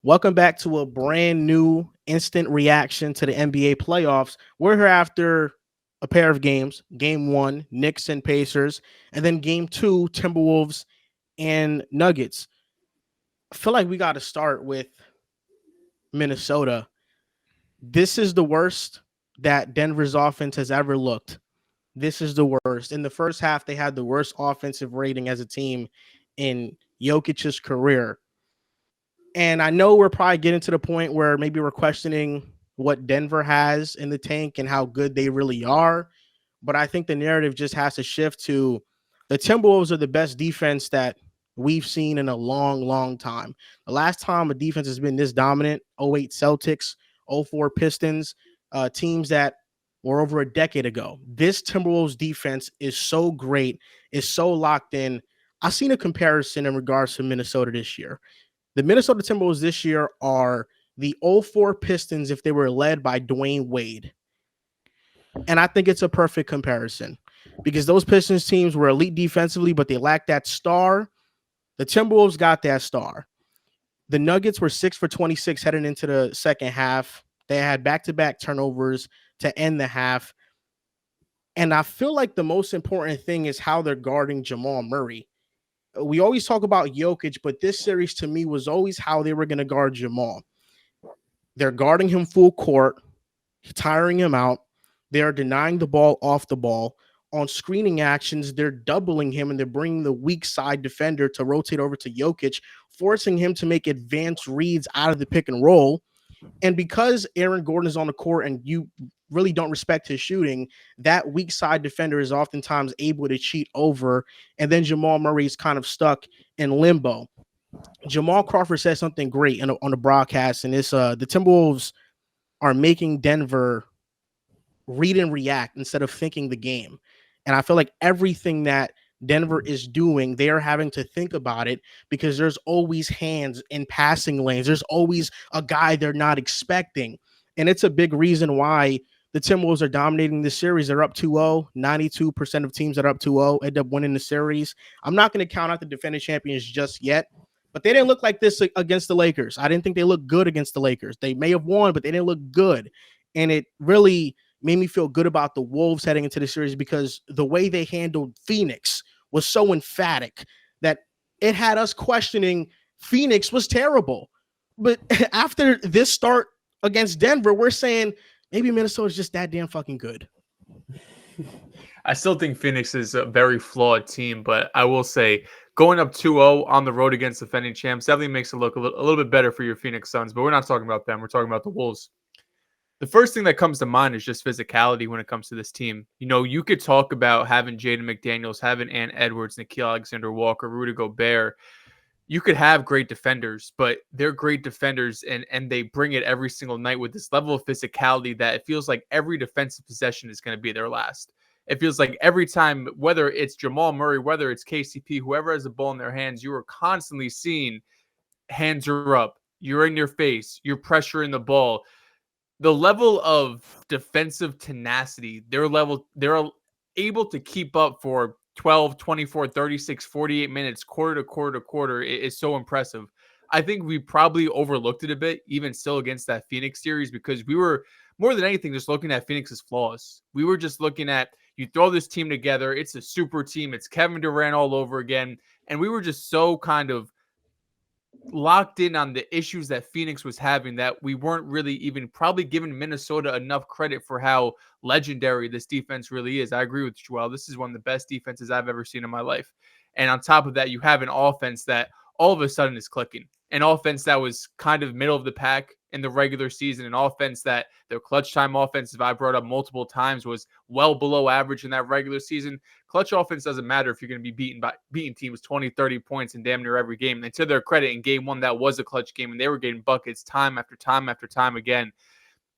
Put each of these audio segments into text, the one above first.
Welcome back to a brand new instant reaction to the NBA playoffs. We're here after a pair of games. Game one, Knicks and Pacers, and then game two, Timberwolves and Nuggets. I feel like we got to start with Minnesota. This is the worst that Denver's offense has ever looked. This is the worst. In the first half, they had the worst offensive rating as a team in Jokic's career. And I know we're probably getting to the point where maybe we're questioning what Denver has in the tank and how good they really are. But I think the narrative just has to shift to the Timberwolves are the best defense that we've seen in a long, long time. The last time a defense has been this dominant, '08 Celtics, '04 Pistons, teams that were over a decade ago. This Timberwolves defense is so great, is so locked in. I've seen a comparison in regards to Minnesota this year. The Minnesota Timberwolves this year are the '04 Pistons if they were led by Dwayne Wade. And I think it's a perfect comparison because those Pistons teams were elite defensively, but they lacked that star. The Timberwolves got that star. The Nuggets were 6 for 26 heading into the second half. They had back-to-back turnovers to end the half. And I feel like the most important thing is how they're guarding Jamal Murray. We always talk about Jokic, but this series to me was always how they were going to guard Jamal. They're guarding him full court, tiring him out. They're denying the ball off the ball. On screening actions, they're doubling him and they're bringing the weak side defender to rotate over to Jokic, forcing him to make advanced reads out of the pick and roll. And because Aaron Gordon is on the court and you really don't respect his shooting, that weak side defender is oftentimes able to cheat over. And then Jamal Murray is kind of stuck in limbo. Jamal Crawford said something great on the broadcast, and it's the Timberwolves are making Denver read and react instead of thinking the game. And I feel like everything that Denver is doing, they are having to think about it because there's always hands in passing lanes. There's always a guy they're not expecting. And it's a big reason why the Timberwolves are dominating this series. They're up 2-0. 92% of teams that are up 2-0 end up winning the series. I'm not going to count out the defending champions just yet, but they didn't look like this against the Lakers. I didn't think they looked good against the Lakers. They may have won, but they didn't look good. And it really made me feel good about the Wolves heading into the series because the way they handled Phoenix was so emphatic that it had us questioning Phoenix was terrible. But after this start against Denver, we're saying maybe Minnesota's just that damn fucking good. I still think Phoenix is a very flawed team, but I will say going up 2-0 on the road against defending champs definitely makes it look a little bit better for your Phoenix Suns, but we're not talking about them. We're talking about the Wolves. The first thing that comes to mind is just physicality when it comes to this team. You know, you could talk about having Jaden McDaniels, having Ant Edwards, Nickeil Alexander-Walker, Rudy Gobert. You could have great defenders, but they're great defenders, and they bring it every single night with this level of physicality that it feels like every defensive possession is going to be their last. It feels like every time, whether it's Jamal Murray, whether it's KCP, whoever has the ball in their hands, you are constantly seeing hands are up, you're in your face, you're pressuring the ball. The level of defensive tenacity, they're able to keep up for 12, 24, 36, 48 minutes, quarter to quarter to quarter is so impressive. I think we probably overlooked it a bit, even still against that Phoenix series, because we were more than anything just looking at Phoenix's flaws. We were just looking at, you throw this team together, it's a super team, it's Kevin Durant all over again. And we were just so kind of locked in on the issues that Phoenix was having that we weren't really even probably giving Minnesota enough credit for how legendary this defense really is. I agree with Joel. This is one of the best defenses I've ever seen in my life. And on top of that, you have an offense that all of a sudden is clicking. An offense that was kind of middle of the pack in the regular season, an offense that their clutch time offense, if I brought up multiple times, was well below average in that regular season. Clutch offense doesn't matter if you're going to be beating teams 20, 30 points in damn near every game. And to their credit, in game one, that was a clutch game, and they were getting buckets time after time after time again.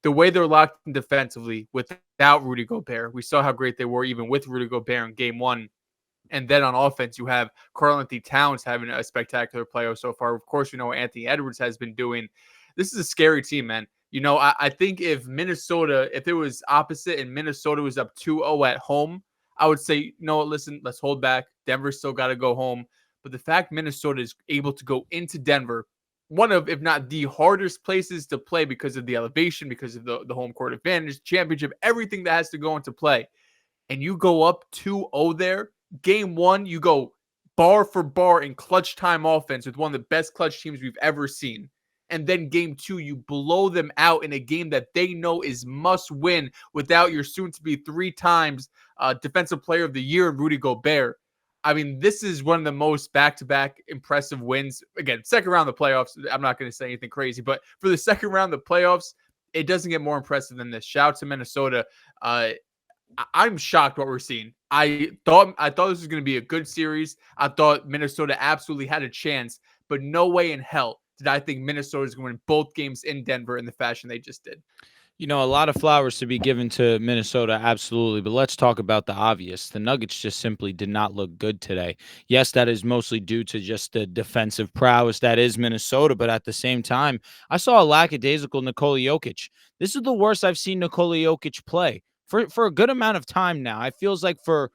The way they're locked in defensively without Rudy Gobert, we saw how great they were even with Rudy Gobert in game one. And then on offense, you have Karl-Anthony Towns having a spectacular playoff so far. Of course, you know what Anthony Edwards has been doing. This is a scary team, man. You know, I think if it was opposite and Minnesota was up 2-0 at home, I would say, no, listen, let's hold back. Denver's still got to go home. But the fact Minnesota is able to go into Denver one of, if not the hardest places to play because of the elevation, because of the home court advantage, championship, everything that has to go into play. And you go up 2-0 there. Game one, you go bar for bar in clutch time offense with one of the best clutch teams we've ever seen. And then game two, you blow them out in a game that they know is must win without your soon to be 3 times defensive player of the year, Rudy Gobert. I mean, this is one of the most back-to-back impressive wins. Again, second round of the playoffs. I'm not going to say anything crazy, but for the second round of the playoffs, it doesn't get more impressive than this. Shout out to Minnesota. I'm shocked what we're seeing. I thought this was going to be a good series. I thought Minnesota absolutely had a chance, but no way in hell did I think Minnesota is going to win both games in Denver in the fashion they just did. You know, a lot of flowers to be given to Minnesota, absolutely. But let's talk about the obvious. The Nuggets just simply did not look good today. Yes, that is mostly due to just the defensive prowess that is Minnesota. But at the same time, I saw a lackadaisical Nikola Jokic. This is the worst I've seen Nikola Jokic play for a good amount of time now. It feels like for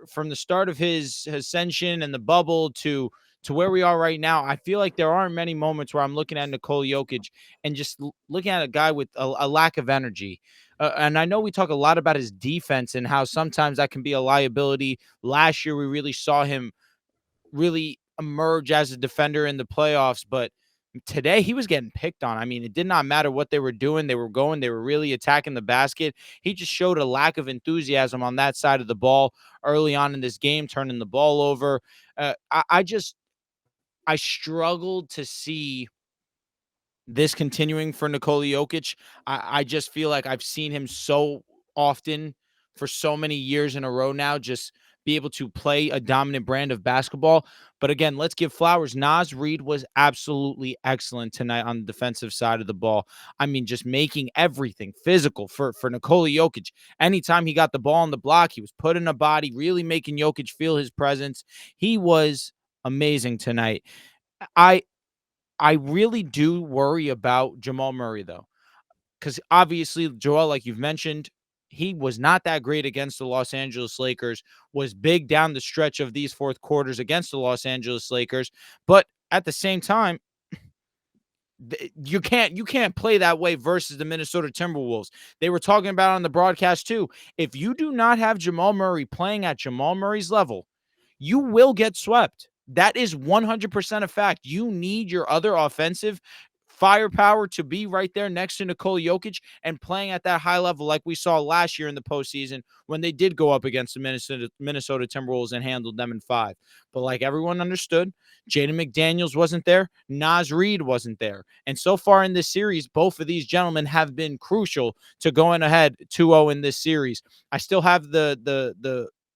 from the start of his ascension and the bubble to where we are right now, I feel like there aren't many moments where I'm looking at Nikola Jokic and just looking at a guy with a lack of energy. And I know we talk a lot about his defense and how sometimes that can be a liability. Last year, we really saw him really emerge as a defender in the playoffs, but today he was getting picked on. I mean, it did not matter what they were doing. They were really attacking the basket. He just showed a lack of enthusiasm on that side of the ball early on in this game, turning the ball over. I struggled to see this continuing for Nikola Jokic. I just feel like I've seen him so often for so many years in a row now, just be able to play a dominant brand of basketball. But again, let's give flowers. Naz Reid was absolutely excellent tonight on the defensive side of the ball. I mean, just making everything physical for Nikola Jokic. Anytime he got the ball on the block, he was putting a body, really making Jokic feel his presence. He was amazing tonight. I really do worry about Jamal Murray, though, because obviously, Joel, like you've mentioned, he was not that great against the Los Angeles Lakers, was big down the stretch of these fourth quarters against the Los Angeles Lakers. But at the same time, you can't play that way versus the Minnesota Timberwolves. They were talking about on the broadcast, too. If you do not have Jamal Murray playing at Jamal Murray's level, you will get swept. That is 100% a fact. You need your other offensive firepower to be right there next to Nikola Jokic and playing at that high level like we saw last year in the postseason when they did go up against the Minnesota Timberwolves and handled them in 5. But like everyone understood, Jaden McDaniels wasn't there. Naz Reid wasn't there. And so far in this series, both of these gentlemen have been crucial to going ahead 2-0 in this series. I still have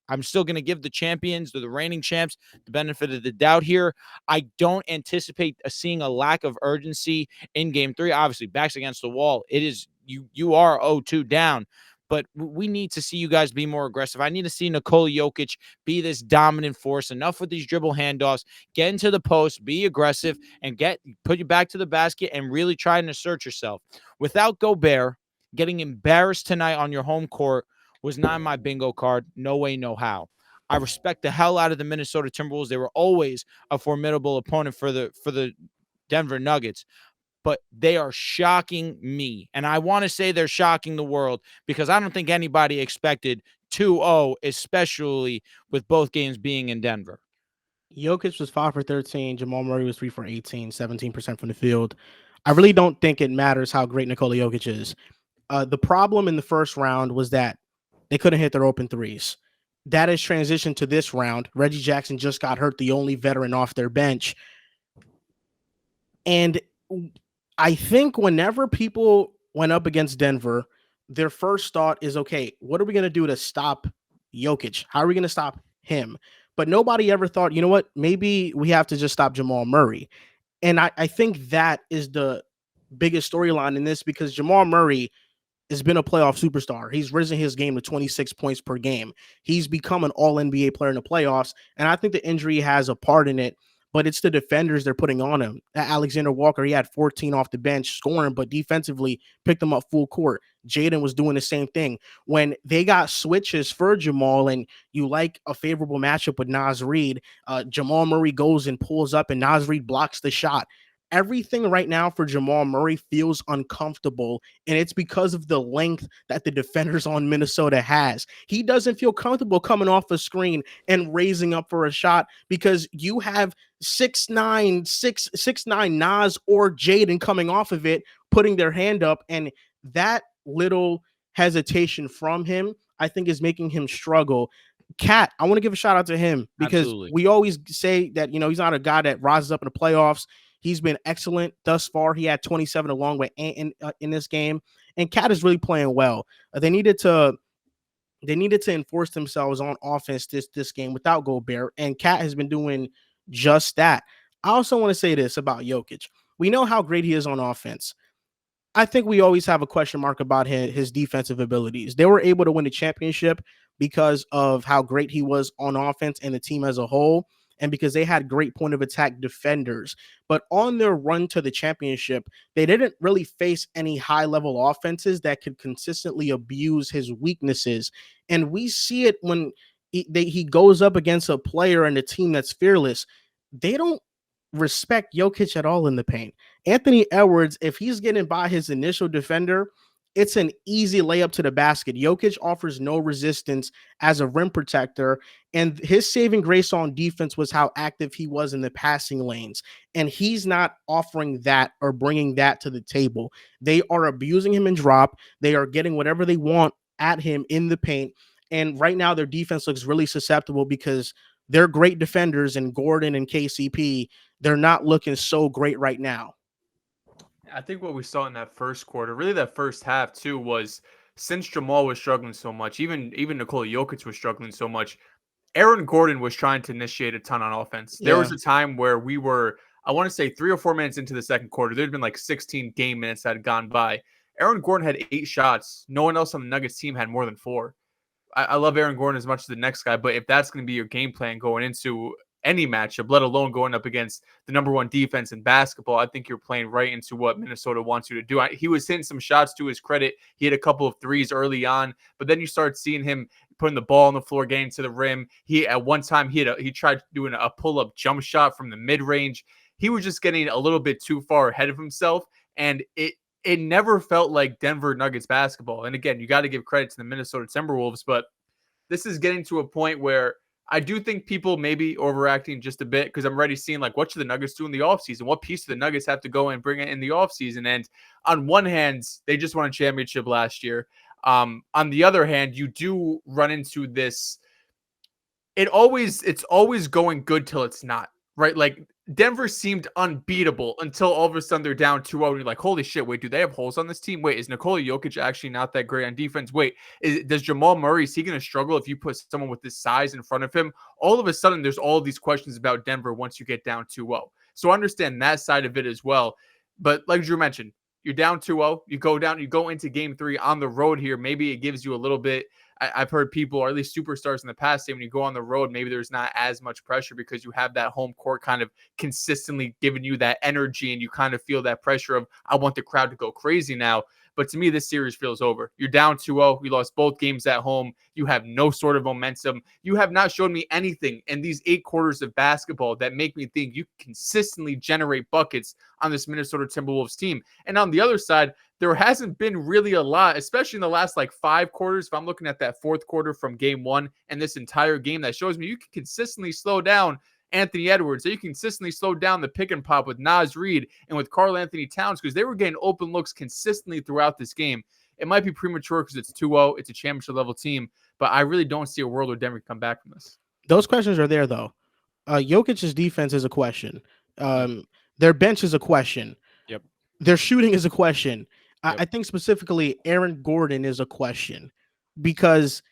I'm still going to give the champions, the reigning champs, the benefit of the doubt here. I don't anticipate seeing a lack of urgency in game 3. Obviously, backs against the wall. It is you are 0-2 down, but we need to see you guys be more aggressive. I need to see Nikola Jokic be this dominant force. Enough with these dribble handoffs. Get into the post, be aggressive, and put you back to the basket and really try and assert yourself. Without Gobert getting embarrassed tonight on your home court was not my bingo card. No way, no how. I respect the hell out of the Minnesota Timberwolves. They were always a formidable opponent for the Denver Nuggets, but they are shocking me. And I want to say they're shocking the world because I don't think anybody expected 2-0, especially with both games being in Denver. Jokic was 5 for 13. Jamal Murray was 3 for 18, 17% from the field. I really don't think it matters how great Nikola Jokic is. The problem in the first round was that they couldn't hit their open threes. That has transitioned to this round. Reggie Jackson just got hurt, the only veteran off their bench. And I think whenever people went up against Denver, their first thought is, okay, what are we going to do to stop Jokic? How are we going to stop him? But nobody ever thought, you know what, maybe we have to just stop Jamal Murray. And I think that is the biggest storyline in this because Jamal Murray has been a playoff superstar. He's risen his game to 26 points per game. He's become an all-NBA player in the playoffs, and I think the injury has a part in it, but it's the defenders they're putting on him. Alexander Walker, he had 14 off the bench scoring, but defensively picked him up full court. Jaden was doing the same thing. When they got switches for Jamal and you like a favorable matchup with Naz Reid, Jamal Murray goes and pulls up and Naz Reid blocks the shot. everything right now for Jamal Murray feels uncomfortable, and it's because of the length that the defenders on Minnesota has. He doesn't feel comfortable coming off a screen and raising up for a shot because you have 6'9" Nas or Jaden coming off of it, putting their hand up, and that little hesitation from him, I think, is making him struggle. Cat, I want to give a shout out to him because Absolutely. we always say that, he's not a guy that rises up in the playoffs. He's been excellent thus far. He had 27 along with in this game, and Cat is really playing well. They needed to enforce themselves on offense this game without Gobert, and Cat has been doing just that. I also want to say this about Jokic. We know how great he is on offense. I think we always have a question mark about his defensive abilities. They were able to win the championship because of how great he was on offense and the team as a whole, and because they had great point of attack defenders. But on their run to the championship, they didn't really face any high level offenses that could consistently abuse his weaknesses. And we see it when he goes up against a player and a team that's fearless. They don't respect Jokic at all in the paint. Anthony Edwards, if he's getting by his initial defender, it's an easy layup to the basket. Jokic offers no resistance as a rim protector, and his saving grace on defense was how active he was in the passing lanes. And he's not offering that or bringing that to the table. They are abusing him in drop. They are getting whatever they want at him in the paint. And right now, their defense looks really susceptible because they're great defenders, and Gordon and KCP, they're not looking so great right now. I think what we saw in that first quarter, really that first half too, was since Jamal was struggling so much, even Nikola Jokic was struggling so much, Aaron Gordon was trying to initiate a ton on offense. There was a time where we were, I want to say 3 or 4 minutes into the second quarter, there'd been like 16 game minutes that had gone by. Aaron Gordon had 8 shots. No one else on the Nuggets team had more than 4. I love Aaron Gordon as much as the next guy, but if that's going to be your game plan going into any matchup, let alone going up against the number 1 defense in basketball, I think you're playing right into what Minnesota wants you to do. He was hitting some shots to his credit. He had a couple of threes early on, but then you start seeing him putting the ball on the floor, getting to the rim. At one time he tried doing a pull-up jump shot from the mid-range. He was just getting a little bit too far ahead of himself, and it never felt like Denver Nuggets basketball. And again, you got to give credit to the Minnesota Timberwolves, but this is getting to a point where I do think people may be overreacting just a bit, because I'm already seeing like, what should the Nuggets do in the offseason? What piece do the Nuggets have to go and bring it in the offseason? And on one hand, they just won a championship last year. On the other hand, you do run into this. It's always going good till it's not, right? Like Denver seemed unbeatable until all of a sudden they're down 2-0 and you're like, holy shit, wait, do they have holes on this team? Wait, is Nikola Jokic actually not that great on defense? Wait, does Jamal Murray, is he going to struggle if you put someone with this size in front of him? All of a sudden, there's all of these questions about Denver once you get down 2-0. So I understand that side of it as well. But like Drew mentioned, you're down 2-0. You go into game 3 on the road here. Maybe it gives you a little bit. I've heard people, or at least superstars in the past, say when you go on the road, maybe there's not as much pressure because you have that home court kind of consistently giving you that energy, and you kind of feel that pressure of, I want the crowd to go crazy now. But to me, this series feels over. You're down 2-0. You lost both games at home. You have no sort of momentum. You have not shown me anything in these 8 quarters of basketball that make me think you consistently generate buckets on this Minnesota Timberwolves team. And on the other side, there hasn't been really a lot, especially in the last like 5 quarters. If I'm looking at that fourth quarter from game 1 and this entire game, that shows me you can consistently slow down Anthony Edwards, so you can consistently slow down the pick and pop with Naz Reid and with Karl Anthony Towns, because they were getting open looks consistently throughout this game. It might be premature because it's 2-0, it's a championship level team, but I really don't see a world where Denver can come back from this. Those questions are there though. Jokic's defense is a question. Their bench is a question. Yep. Their shooting is a question. Yep. I think specifically Aaron Gordon is a question, because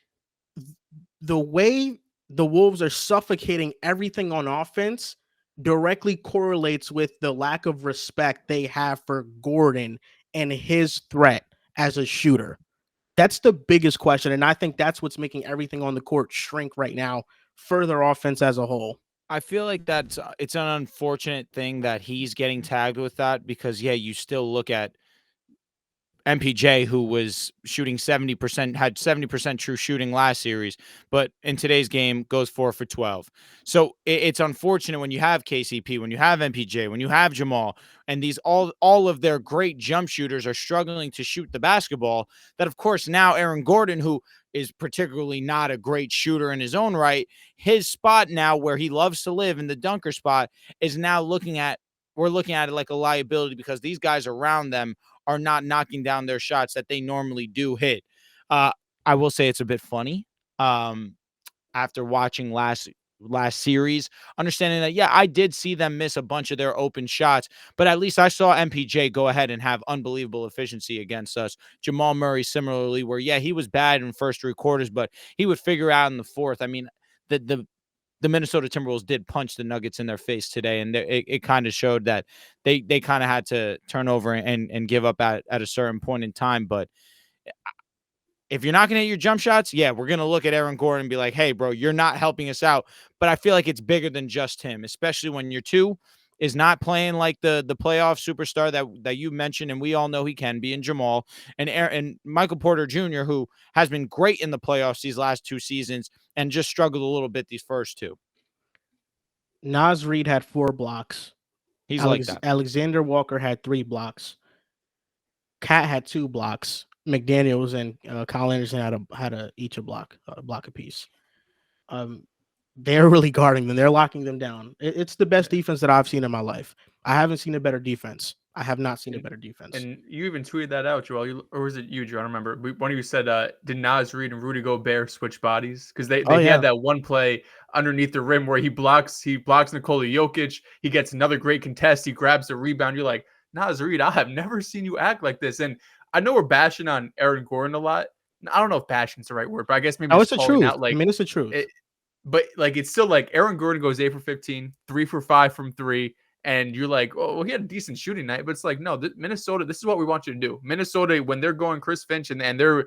the way the Wolves are suffocating everything on offense directly correlates with the lack of respect they have for Gordon and his threat as a shooter. That's the biggest question, and I think that's what's making everything on the court shrink right now for their offense as a whole. I feel like it's an unfortunate thing that he's getting tagged with that, because you still look at MPJ, who was shooting 70%, had 70% true shooting last series, but in today's game goes 4 for 12. So it's unfortunate when you have KCP, when you have MPJ, when you have Jamal, and these all of their great jump shooters are struggling to shoot the basketball, that of course now Aaron Gordon, who is particularly not a great shooter in his own right, his spot now where he loves to live in the dunker spot is now we're looking at it like a liability because these guys around them are not knocking down their shots that they normally do hit. I will say it's a bit funny after watching last series, understanding that, yeah, I did see them miss a bunch of their open shots, but at least I saw MPJ go ahead and have unbelievable efficiency against us. Jamal Murray similarly, where, yeah, he was bad in the first 3 quarters, but he would figure out in the fourth. I mean, the Minnesota Timberwolves did punch the Nuggets in their face today, and it kind of showed that they kind of had to turn over and give up at a certain point in time. But if you're not going to hit your jump shots, yeah, we're going to look at Aaron Gordon and be like, hey, bro, you're not helping us out. But I feel like it's bigger than just him, especially when your 2 is not playing like the playoff superstar that you mentioned, and we all know he can be, in Jamal, and Michael Porter Jr., who has been great in the playoffs these last 2 seasons and just struggled a little bit these first 2. Naz Reid had 4 blocks. He's like that. Alexander Walker had 3 blocks. Cat had 2 blocks. McDaniels and Kyle Anderson had each a block apiece. They're really guarding them. They're locking them down. It's the best defense that I've seen in my life. I haven't seen a better defense. I have not seen a better defense. And you even tweeted that out, Joel. Or was it you, Joe? I don't remember. One of you said, did Naz Reid and Rudy Gobert switch bodies? Because they had that one play underneath the rim where he blocks Nikola Jokic. He gets another great contest. He grabs the rebound. You're like, Naz Reid, I have never seen you act like this. And I know we're bashing on Aaron Gordon a lot. I don't know if bashing's the right word, but I guess maybe it's the truth. Out, like, I mean, it's the truth. But like, it's still like Aaron Gordon goes 8 for 15, 3 for 5 from 3. And you're like, oh, well, he had a decent shooting night. But it's like, no, Minnesota, this is what we want you to do. Minnesota, when they're going Chris Finch and they're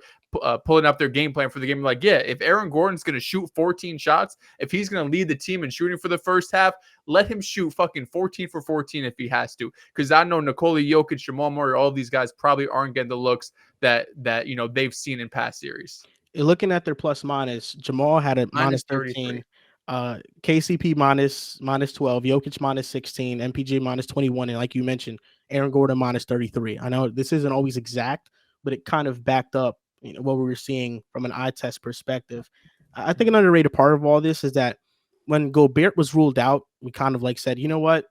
pulling up their game plan for the game, like, yeah, if Aaron Gordon's going to shoot 14 shots, if he's going to lead the team in shooting for the first half, let him shoot fucking 14 for 14 if he has to. Because I know Nikola Jokic, Jamal Murray, all these guys probably aren't getting the looks that they've seen in past series. Looking at their plus minus, Jamal had a minus 13. KCP minus 12, Jokic minus 16, MPJ minus 21, and like you mentioned, Aaron Gordon minus 33. I know this isn't always exact, but it kind of backed up what we were seeing from an eye test perspective. I think an underrated part of all this is that when Gobert was ruled out, we kind of like said, you know what,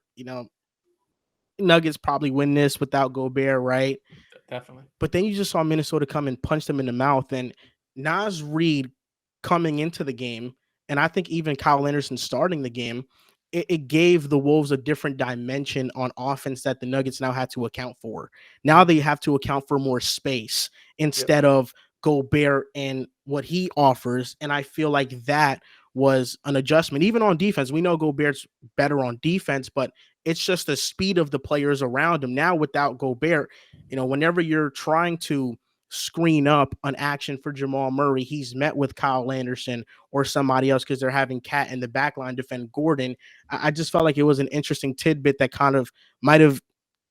Nuggets probably win this without Gobert, right? Definitely. But then you just saw Minnesota come and punch them in the mouth, and Naz Reid coming into the game, and I think even Kyle Anderson starting the game, it gave the Wolves a different dimension on offense that the Nuggets now had to account for. Now they have to account for more space instead of Gobert and what he offers. And I feel like that was an adjustment. Even on defense, we know Gobert's better on defense, but it's just the speed of the players around him. Now without Gobert, whenever you're trying to screen up an action for Jamal Murray, he's met with Kyle Anderson or somebody else because they're having Cat in the backline defend Gordon. I just felt like it was an interesting tidbit that kind of might have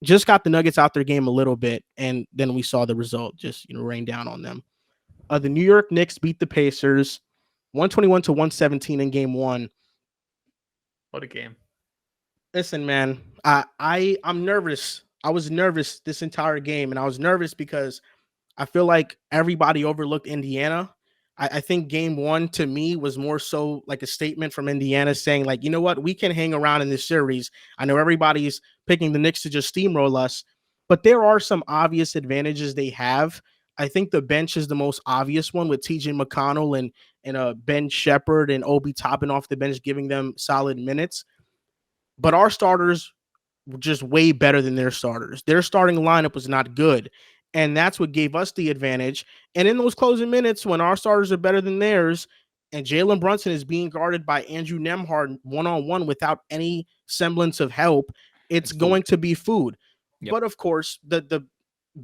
just got the Nuggets out their game a little bit, and then we saw the result just rain down on them. The New York Knicks beat the Pacers 121-117 in game 1. What a game. Listen, man, I'm nervous. I was nervous this entire game, and I was nervous because I feel like everybody overlooked Indiana. I think game 1 to me was more so like a statement from Indiana saying, like, you know what, we can hang around in this series. I know everybody's picking the Knicks to just steamroll us, but there are some obvious advantages they have. I think the bench is the most obvious one with TJ McConnell and Ben Shepherd and Obi Toppin off the bench, giving them solid minutes. But our starters were just way better than their starters. Their starting lineup was not good. And that's what gave us the advantage. And in those closing minutes, when our starters are better than theirs, and Jalen Brunson is being guarded by Andrew Nembhard one-on-one without any semblance of help, it's going to be food. Yep. But of course, the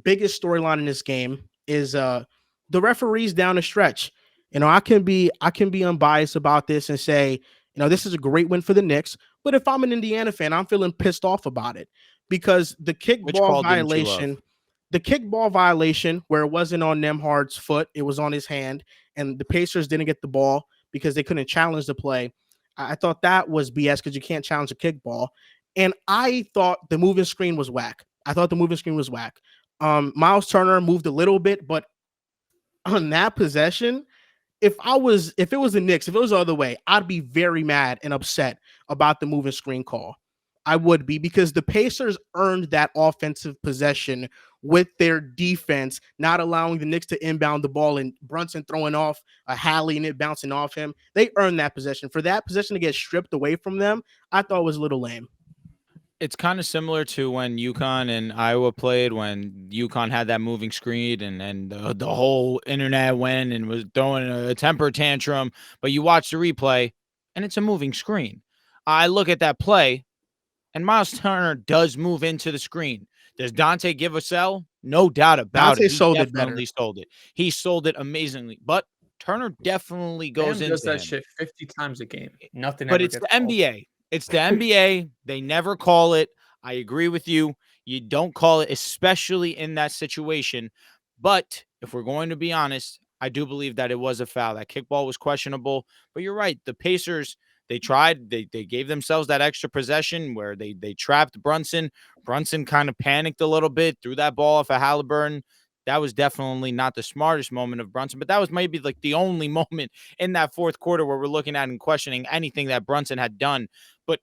biggest storyline in this game is the referees down the stretch. I can be unbiased about this and say, this is a great win for the Knicks. But if I'm an Indiana fan, I'm feeling pissed off about it because the kickball violation. the kickball violation where it wasn't on Nemhard's foot, it was on his hand, and the Pacers didn't get the ball because they couldn't challenge the play. I thought that was BS because you can't challenge a kickball. And I thought the moving screen was whack. I thought the moving screen was whack. Miles Turner moved a little bit, but on that possession, if it was the Knicks, if it was the other way, I'd be very mad and upset about the moving screen call. I would be, because the Pacers earned that offensive possession with their defense, not allowing the Knicks to inbound the ball and Brunson throwing off a Halley and it bouncing off him. They earned that possession. For that possession to get stripped away from them, I thought it was a little lame. It's kind of similar to when UConn and Iowa played, when UConn had that moving screen and the whole internet went and was throwing a temper tantrum. But you watch the replay, and it's a moving screen. I look at that play, and Miles Turner does move into the screen. Does Dante give a sell? No doubt about Dante it. He sold it definitely better. sold it. He sold it amazingly. But Turner definitely goes Bam into does that him. shit 50 times a game. Nothing But ever it's gets the called. NBA. It's the NBA. They never call it. I agree with you. You don't call it, especially in that situation. But if we're going to be honest, I do believe that it was a foul. That kickball was questionable. But you're right. The Pacers, they tried. They gave themselves that extra possession where they trapped Brunson. Brunson kind of panicked a little bit, threw that ball off of Halliburton. That was definitely not the smartest moment of Brunson, but that was maybe like the only moment in that fourth quarter where we're looking at and questioning anything that Brunson had done. But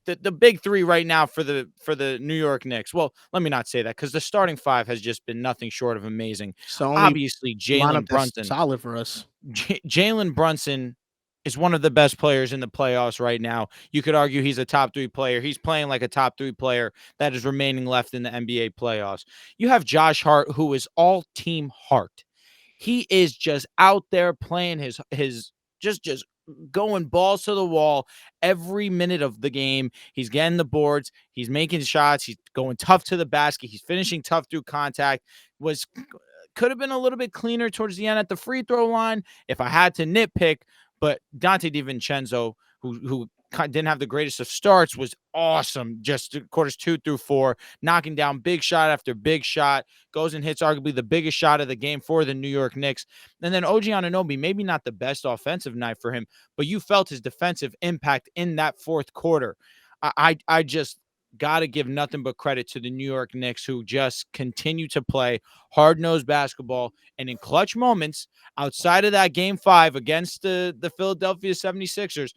the big three right now for the New York Knicks. Well, let me not say that, because the starting five has just been nothing short of amazing. It's the only Obviously, lineup Jalen that's Brunson. solid for us. Jalen Brunson is one of the best players in the playoffs right now. You could argue he's a top three player. He's playing like a top three player that is remaining left in the NBA playoffs. You have Josh Hart, who is all team heart. He is just out there playing his just going balls to the wall every minute of the game. He's getting the boards. He's making shots. He's going tough to the basket. He's finishing tough through contact. Could have been a little bit cleaner towards the end at the free throw line if I had to nitpick. But Dante DiVincenzo, who didn't have the greatest of starts, was awesome. Just quarters 2 through 4, knocking down big shot after big shot, goes and hits arguably the biggest shot of the game for the New York Knicks. And then OG Anunoby, maybe not the best offensive night for him, but you felt his defensive impact in that fourth quarter. I just got to give nothing but credit to the New York Knicks, who just continue to play hard-nosed basketball. And in clutch moments, outside of that game 5 against the Philadelphia 76ers,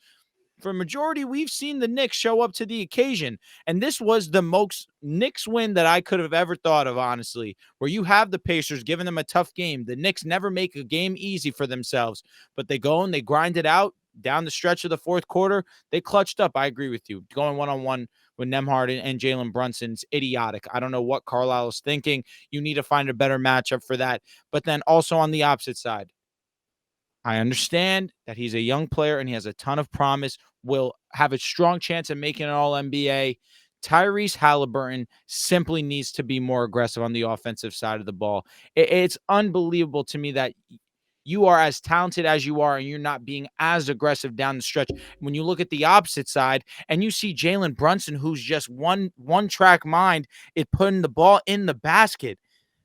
for a majority, we've seen the Knicks show up to the occasion. And this was the most Knicks win that I could have ever thought of, honestly, where you have the Pacers giving them a tough game. The Knicks never make a game easy for themselves, but they go and they grind it out down the stretch of the fourth quarter. They clutched up. I agree with you. Going one-on-one with Nemhard and Jalen Brunson's idiotic. I don't know what Carlisle is thinking. You need to find a better matchup for that. But then also on the opposite side, I understand that he's a young player and he has a ton of promise, will have a strong chance at making an All-NBA. Tyrese Halliburton simply needs to be more aggressive on the offensive side of the ball. It's unbelievable to me that you are as talented as you are and you're not being as aggressive down the stretch. When you look at the opposite side and you see Jalen Brunson, who's just one track mind, it putting the ball in the basket.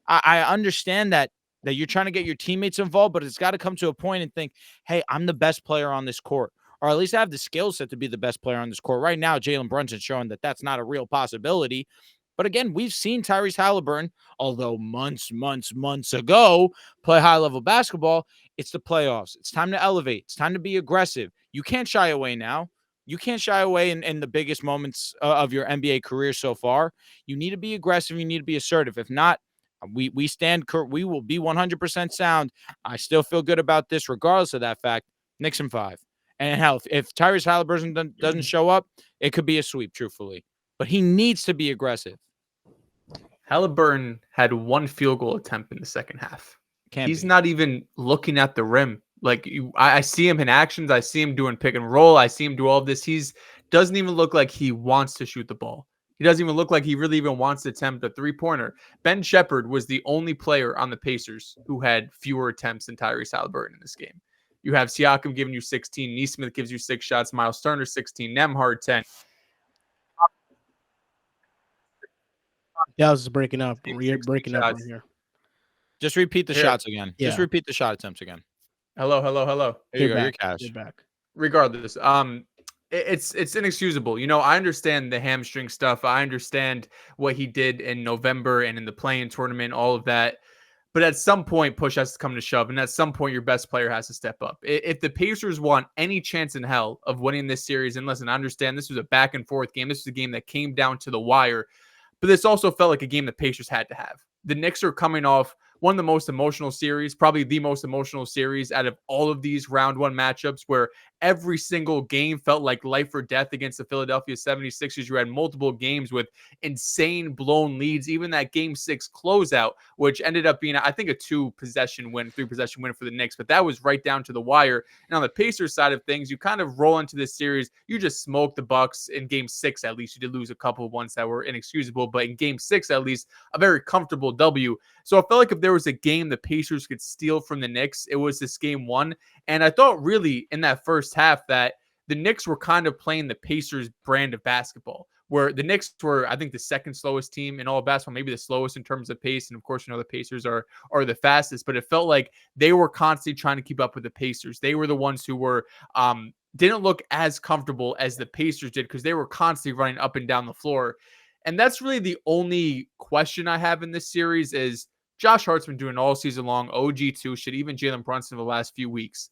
I understand that you're trying to get your teammates involved, but it's got to come to a point and think, hey, I'm the best player on this court, or at least I have the skill set to be the best player on this court. Right now, Jalen Brunson's showing that that's not a real possibility. But again, we've seen Tyrese Halliburton, although months ago, play high-level basketball. It's the playoffs. It's time to elevate. It's time to be aggressive. You can't shy away now. You can't shy away in the biggest moments of your NBA career so far. You need to be aggressive. You need to be assertive. If not, we will be 100% sound. I still feel good about this regardless of that fact. Knicks in 5. And hell, if Tyrese Halliburton doesn't show up, it could be a sweep, truthfully. But he needs to be aggressive. Halliburton had 1 field goal attempt in the second half. He's Be. not even looking at the rim. Like I see him in actions. I see him doing pick and roll. I see him do all of this. Doesn't even look like he wants to shoot the ball. He doesn't even look like he really even wants to attempt a 3-pointer. Ben Shepherd was the only player on the Pacers who had fewer attempts than Tyrese Halliburton in this game. You have Siakam giving you 16. Nesmith gives you 6 shots. Miles Turner 16. Nemhard 10. That was breaking up. Game You're 6 breaking up right shots. here. Just repeat the Here. shots again. Just Yeah. repeat the shot attempts again. Hello. There you You're go. You're back. cash. You're back. Regardless, it's inexcusable. You know, I understand the hamstring stuff. I understand what he did in November and in the play-in tournament, all of that. But at some point, push has to come to shove, and at some point, your best player has to step up. If the Pacers want any chance in hell of winning this series, and listen, I understand this was a back and forth game. This was a game that came down to the wire, but this also felt like a game the Pacers had to have. The Knicks are coming off one of the most emotional series, probably the most emotional series out of all of these round one matchups, where every single game felt like life or death against the Philadelphia 76ers. You had multiple games with insane blown leads, even that game 6 closeout, which ended up being, I think, a 3-possession win for the Knicks, but that was right down to the wire. And on the Pacers side of things, you kind of roll into this series. You just smoked the Bucks in game 6, at least. You did lose a couple of ones that were inexcusable, but in game 6, at least, a very comfortable W. So I felt like if there was a game the Pacers could steal from the Knicks, it was this game 1. And I thought really in that first half that the Knicks were kind of playing the Pacers brand of basketball, where the Knicks were, I think, the second slowest team in all of basketball, maybe the slowest in terms of pace. And of course, the Pacers are the fastest, but it felt like they were constantly trying to keep up with the Pacers. They were the ones who were, didn't look as comfortable as the Pacers did because they were constantly running up and down the floor. And that's really the only question I have in this series is Josh Hart's been doing all season long. OG too, shit, even Jalen Brunson the last few weeks.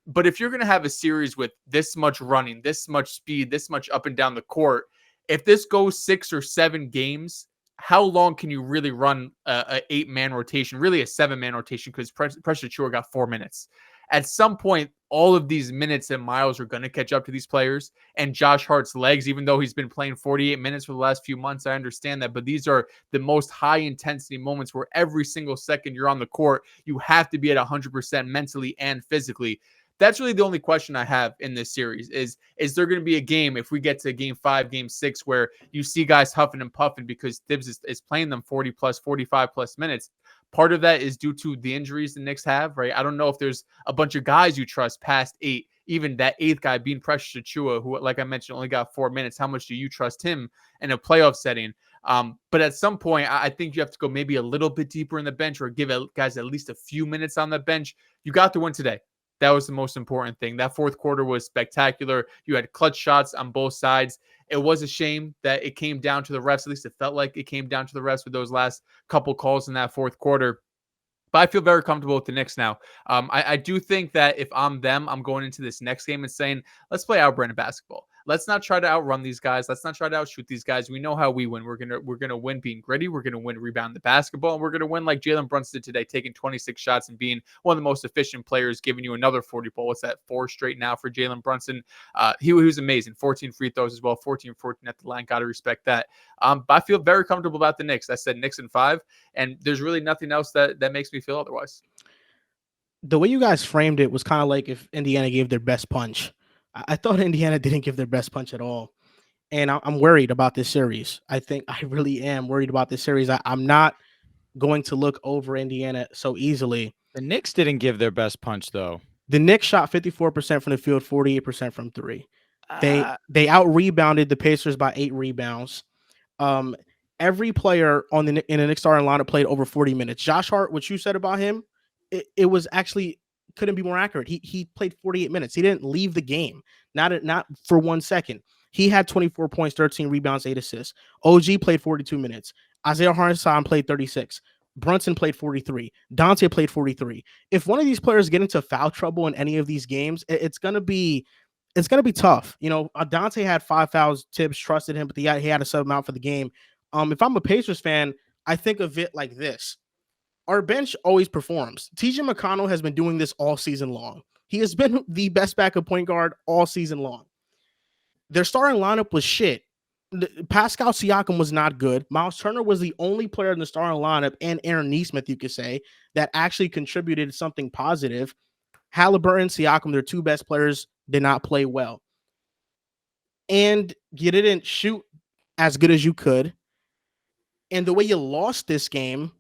But if you're going to have a series with this much running, this much speed, this much up and down the court, if this goes 6 or 7 games, how long can you really run a 8-man rotation, really a 7-man rotation? Because Precious Achiuwa got 4 minutes. At some point, all of these minutes and miles are going to catch up to these players. And Josh Hart's legs, even though he's been playing 48 minutes for the last few months, I understand that. But these are the most high-intensity moments where every single second you're on the court, you have to be at 100% mentally and physically. That's really the only question I have in this series is there going to be a game if we get to game 5, game 6, where you see guys huffing and puffing because Thibs is playing them 40 plus, 45 plus minutes. Part of that is due to the injuries the Knicks have, right? I don't know if there's a bunch of guys you trust past 8, even that 8th guy being Precious Achiuwa, who, like I mentioned, only got 4 minutes. How much do you trust him in a playoff setting? But at some point, I think you have to go maybe a little bit deeper in the bench or give guys at least a few minutes on the bench. You got to win today. That was the most important thing. That fourth quarter was spectacular. You had clutch shots on both sides. It was a shame that it came down to the refs. At least it felt like it came down to the refs with those last couple calls in that fourth quarter. But I feel very comfortable with the Knicks now. I do think that if I'm them, I'm going into this next game and saying, let's play our brand of basketball. Let's not try to outrun these guys. Let's not try to outshoot these guys. We know how we win. We're gonna win being gritty. We're gonna win rebound the basketball, and we're gonna win like Jalen Brunson did today, taking 26 shots and being one of the most efficient players, giving you another 40 ball. What's that? 4 straight now for Jalen Brunson. He was amazing. 14 free throws as well. 14-14 at the line. Got to respect that. But I feel very comfortable about the Knicks. I said Knicks in 5, and there's really nothing else that makes me feel otherwise. The way you guys framed it was kind of like if Indiana gave their best punch. I thought Indiana didn't give their best punch at all. And I'm worried about this series. I think I really am worried about this series. I'm not going to look over Indiana so easily. The Knicks didn't give their best punch, though. The Knicks shot 54% from the field, 48% from 3. They out-rebounded the Pacers by 8 rebounds. Every player in the Knicks starting lineup played over 40 minutes. Josh Hart, what you said about him, it was actually couldn't be more accurate. He played 48 minutes. He didn't leave the game, not for 1 second. He had 24 points, 13 rebounds, 8 assists. OG played 42 minutes. Isaiah Hartenstein played 36. Brunson played 43. Dante played 43. If one of these players get into foul trouble in any of these games, it's gonna be tough. You know, Dante had 5 fouls. Tibbs trusted him, but he had to sub him out for the game. If I'm a Pacers fan, I think of it like this. Our bench always performs. TJ McConnell has been doing this all season long. He has been the best backup point guard all season long. Their starting lineup was shit. Pascal Siakam was not good. Miles Turner was the only player in the starting lineup, and Aaron Nesmith, you could say, that actually contributed something positive. Halliburton, Siakam, their 2 best players, did not play well. And you didn't shoot as good as you could. And the way you lost this game,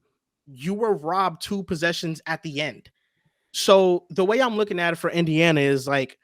you were robbed 2 possessions at the end. So the way I'm looking at it for Indiana is like,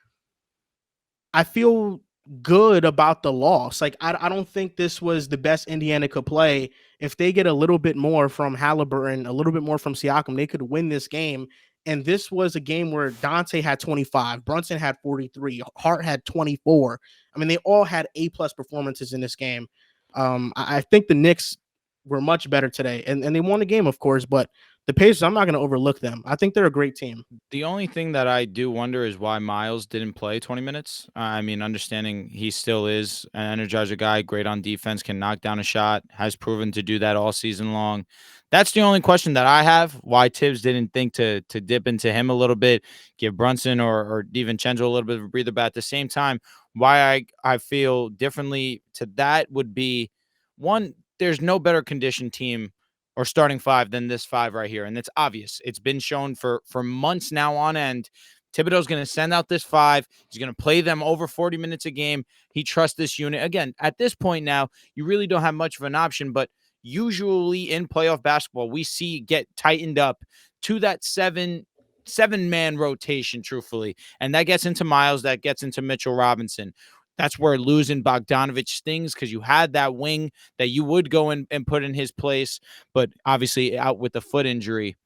I feel good about the loss. Like, I don't think this was the best Indiana could play. If they get a little bit more from Halliburton, a little bit more from Siakam, they could win this game. And this was a game where Dante had 25, Brunson had 43, Hart had 24. I mean, they all had A-plus performances in this game. I think the Knicks were much better today, and they won the game, of course, but the Pacers, I'm not going to overlook them. I think they're a great team. The only thing that I do wonder is why Miles didn't play 20 minutes. I mean, understanding he still is an energizer guy, great on defense, can knock down a shot, has proven to do that all season long. That's the only question that I have, why Tibbs didn't think to dip into him a little bit, give Brunson or DiVincenzo a little bit of a breather. But at the same time, why I feel differently to that would be, one, there's no better conditioned team or starting five than this five right here. And it's obvious. It's been shown for months now on end. Thibodeau's going to send out this five. He's going to play them over 40 minutes a game. He trusts this unit. Again, at this point now, you really don't have much of an option, but usually in playoff basketball, we see get tightened up to that seven-man rotation, truthfully. And that gets into Miles, that gets into Mitchell Robinson. That's where losing Bogdanovich stings, because you had that wing that you would go and put in his place, but obviously out with the foot injury.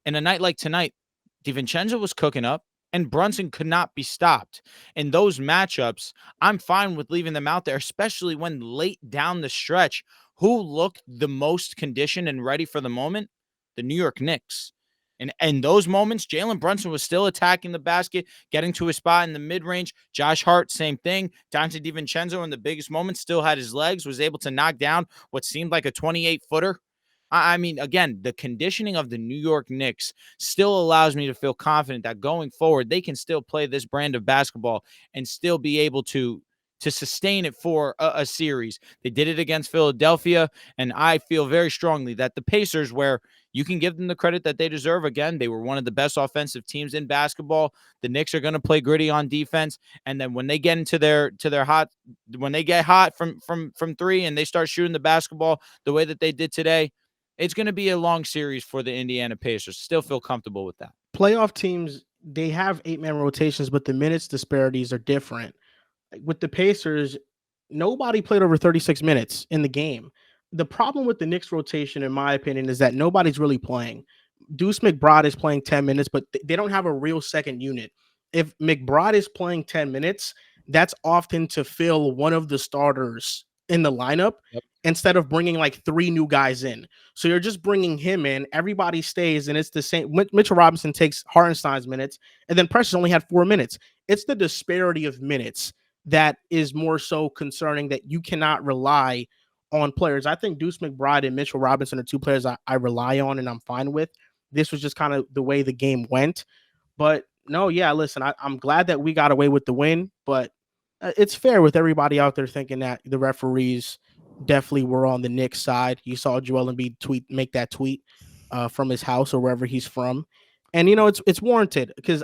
In a night like tonight, DiVincenzo was cooking up and Brunson could not be stopped. In those matchups, I'm fine with leaving them out there, especially when late down the stretch, who looked the most conditioned and ready for the moment? The New York Knicks. And in those moments, Jalen Brunson was still attacking the basket, getting to his spot in the mid-range. Josh Hart, same thing. Dante DiVincenzo in the biggest moments still had his legs, was able to knock down what seemed like a 28-footer. I mean, again, the conditioning of the New York Knicks still allows me to feel confident that going forward, they can still play this brand of basketball and still be able to sustain it for a series. They did it against Philadelphia, and I feel very strongly that the Pacers, where you can give them the credit that they deserve. Again, they were one of the best offensive teams in basketball. The Knicks are going to play gritty on defense, and then when they get into their hot, when they get hot from three and they start shooting the basketball the way that they did today, it's going to be a long series for the Indiana Pacers. Still feel comfortable with that. Playoff teams, they have 8-man rotations, but the minutes disparities are different. With the Pacers, nobody played over 36 minutes in the game. The problem with the Knicks rotation, in my opinion, is that nobody's really playing. Deuce McBride is playing 10 minutes, but they don't have a real second unit. If McBride is playing 10 minutes, that's often to fill one of the starters in the lineup. Yep. Instead of bringing like 3 new guys in. So you're just bringing him in, everybody stays, and it's the same. Mitchell Robinson takes Hartenstein's minutes, and then Precious only had 4 minutes. It's the disparity of minutes that is more so concerning, that you cannot rely on players. I think Deuce McBride and Mitchell Robinson are 2 players I rely on and I'm fine with. This was just kind of the way the game went. But no, yeah, listen, I'm glad that we got away with the win, but it's fair with everybody out there thinking that the referees definitely were on the Knicks side. You saw Joel Embiid make that tweet from his house or wherever he's from. And, you know, it's warranted, because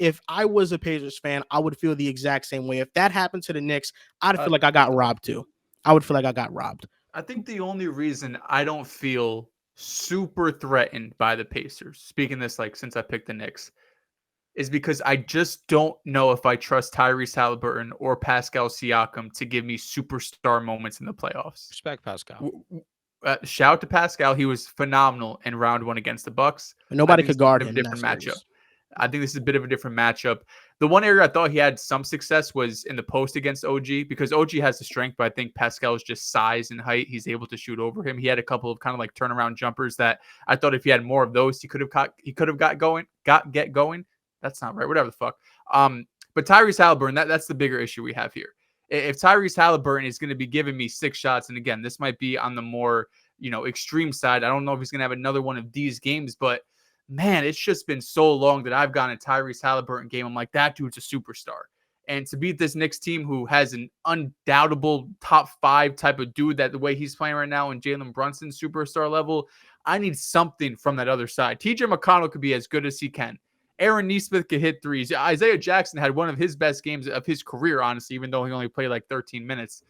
if I was a Pacers fan, I would feel the exact same way. If that happened to the Knicks, I'd feel like I got robbed too. I would feel like I got robbed. I think the only reason I don't feel super threatened by the Pacers, speaking this like since I picked the Knicks, is because I just don't know if I trust Tyrese Halliburton or Pascal Siakam to give me superstar moments in the playoffs. Respect Pascal. Shout out to Pascal. He was phenomenal in round 1 against the Bucks. Nobody could guard him. Different matchup. I think this is a bit of a different matchup. The one area I thought he had some success was in the post against OG, because OG has the strength, but I think Pascal's just size and height. He's able to shoot over him. He had a couple of kind of like turnaround jumpers that I thought if he had get going. That's not right. Whatever the fuck. But Tyrese Halliburton, that's the bigger issue we have here. If Tyrese Halliburton is going to be giving me 6 shots, and again, this might be on the more, extreme side. I don't know if he's going to have another one of these games, but man, it's just been so long that I've gone a Tyrese Halliburton game. I'm like, that dude's a superstar. And to beat this Knicks team who has an undoubtable top 5 type of dude, that the way he's playing right now, and Jalen Brunson superstar level, I need something from that other side. TJ McConnell could be as good as he can. Aaron Nesmith could hit threes. Isaiah Jackson had one of his best games of his career, honestly, even though he only played like 13 minutes.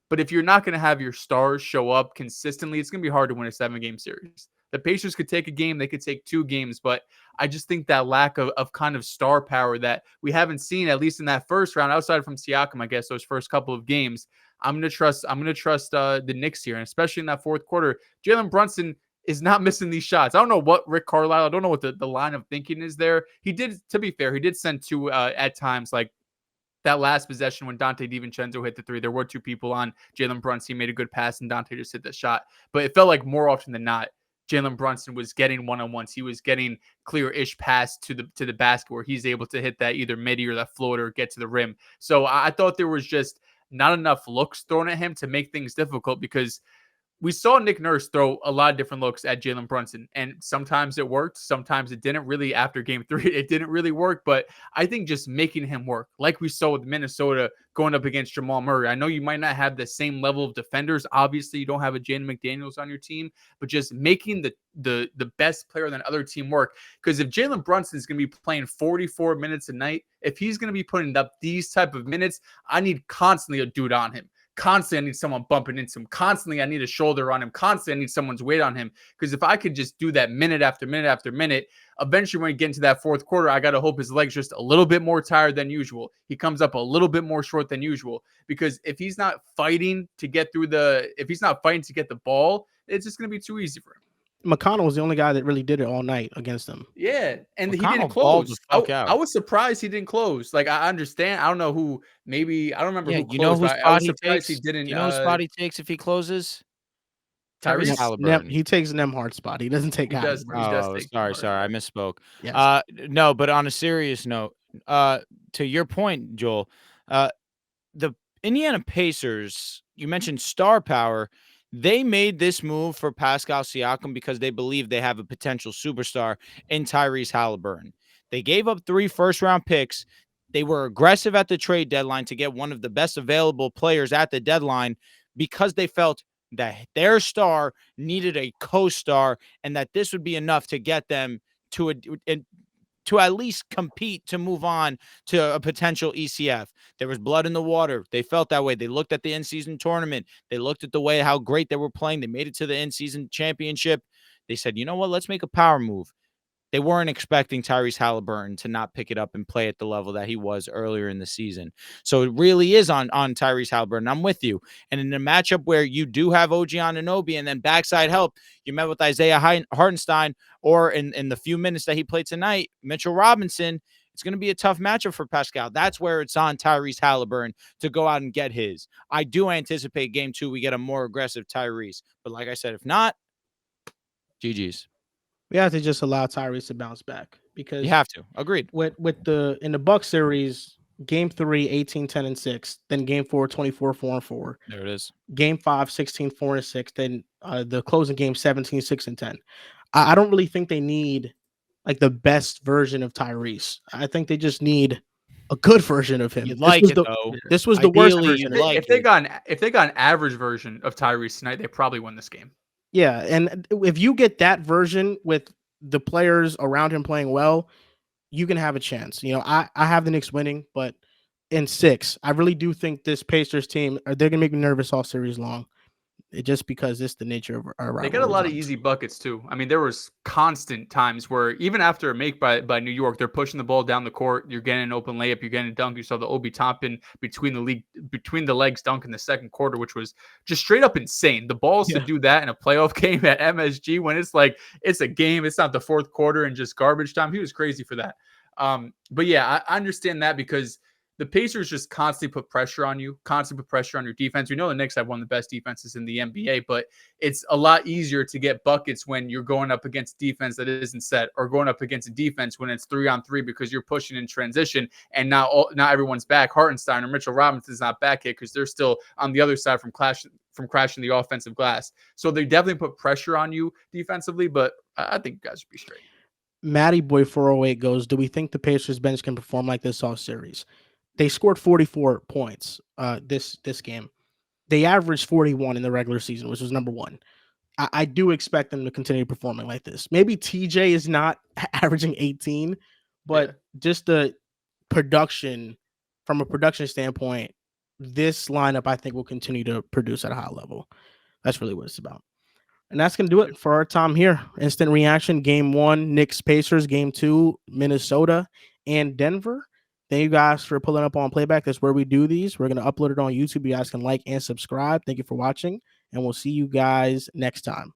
But if you're not going to have your stars show up consistently, it's going to be hard to win a 7-game series. The Pacers could take a game, they could take 2 games, but I just think that lack of kind of star power that we haven't seen, at least in that first round, outside from Siakam, I guess, those first couple of games. I'm gonna trust the Knicks here, and especially in that fourth quarter. Jalen Brunson is not missing these shots. I don't know what Rick Carlisle, I don't know what the line of thinking is there. He did, to be fair, he did send 2 at times, like that last possession when Dante DiVincenzo hit the 3. There were 2 people on Jalen Brunson. He made a good pass, and Dante just hit the shot. But it felt like more often than not, Jalen Brunson was getting one-on-ones. He was getting clear-ish pass to the basket where he's able to hit that either midi or that floater or get to the rim. So I thought there was just not enough looks thrown at him to make things difficult, because we saw Nick Nurse throw a lot of different looks at Jalen Brunson, and sometimes it worked, sometimes it didn't. Really, after game 3, it didn't really work, but I think just making him work, like we saw with Minnesota going up against Jamal Murray. I know you might not have the same level of defenders. Obviously, you don't have a Jaden McDaniels on your team, but just making the best player on the other team work. Because if Jalen Brunson is going to be playing 44 minutes a night, if he's going to be putting up these type of minutes, I need constantly a dude on him. Constantly, I need someone bumping into him. Constantly, I need a shoulder on him. Constantly, I need someone's weight on him. Because if I could just do that minute after minute after minute, eventually when we get into that fourth quarter, I got to hope his leg's just a little bit more tired than usual. He comes up a little bit more short than usual. Because if he's not fighting to get the ball, it's just going to be too easy for him. McConnell was the only guy that really did it all night against them. Yeah, and McConnell he didn't balled close. the fuck out. I was surprised he didn't close. Like, I understand. I don't know who. Maybe I don't remember who closed. Whose I spot was he surprised takes? he didn't. You know whose spot he takes if he closes? Tyrese Halliburton. He takes Nemhard's spot. He doesn't take He does. Halliburton. He does Oh, take sorry, I misspoke. Yes. No, but on a serious note, to your point, Joel, the Indiana Pacers, you mentioned star power. They made this move for Pascal Siakam because they believe they have a potential superstar in Tyrese Halliburton. They gave up 3 first-round picks. They were aggressive at the trade deadline to get one of the best available players at the deadline because they felt that their star needed a co-star and that this would be enough to get them to at least compete to move on to a potential ECF. There was blood in the water. They felt that way. They looked at the in-season tournament. They looked at the way how great they were playing. They made it to the in-season championship. They said, you know what? Let's make a power move. They weren't expecting Tyrese Halliburton to not pick it up and play at the level that he was earlier in the season. So it really is on Tyrese Halliburton. I'm with you. And in a matchup where you do have OG Anunoby and then backside help, you met with Isaiah Hartenstein, or in the few minutes that he played tonight, Mitchell Robinson, it's going to be a tough matchup for Pascal. That's where it's on Tyrese Halliburton to go out and get his. I do anticipate game 2 we get a more aggressive Tyrese. But like I said, if not, GG's. We have to just allow Tyrese to bounce back, because You have to. Agreed. in the Bucks series, game 3, 18-10-6, then game 4, 24-4-4. There it is. Game 5, 16-4-6, then the closing game 17-6-10. I don't really think they need like the best version of Tyrese. I think they just need a good version of him. You'd like it though. This was the worst Ideally, version. you'd like if they got an average version of Tyrese tonight, they probably win this game. Yeah, and if you get that version with the players around him playing well, you can have a chance. You know, I have the Knicks winning, but in 6, I really do think this Pacers team, they're going to make me nervous all series long. Just because it's the nature of our They got a lot of easy buckets too. I mean, there was constant times where even after a make by New York, they're pushing the ball down the court. You're getting an open layup. You're getting a dunk. You saw the Obi Toppin between the legs dunk in the second quarter, which was just straight up insane. The balls to do that in a playoff game at MSG when it's like it's a game. It's not the fourth quarter and just garbage time. He was crazy for that. But yeah, I understand that because the Pacers just constantly put pressure on you, constantly put pressure on your defense. We know the Knicks have one of the best defenses in the NBA, but it's a lot easier to get buckets when you're going up against defense that isn't set, or going up against a defense when it's 3-on-3 because you're pushing in transition and not everyone's back. Hartenstein or Mitchell Robinson's not back yet because they're still on the other side from crashing the offensive glass. So they definitely put pressure on you defensively, but I think you guys should be straight. Matty Boy 408 goes, do we think the Pacers bench can perform like this all series? They scored 44 points this game. They averaged 41 in the regular season, which was number 1. I do expect them to continue performing like this. Maybe TJ is not averaging 18, but just the production, from a production standpoint, this lineup I think will continue to produce at a high level. That's really what it's about. And that's going to do it for our time here. Instant reaction, game 1, Knicks Pacers, game 2, Minnesota and Denver. Thank you guys for pulling up on playback. That's where we do these. We're going to upload it on YouTube. You guys can like and subscribe. Thank you for watching, and we'll see you guys next time.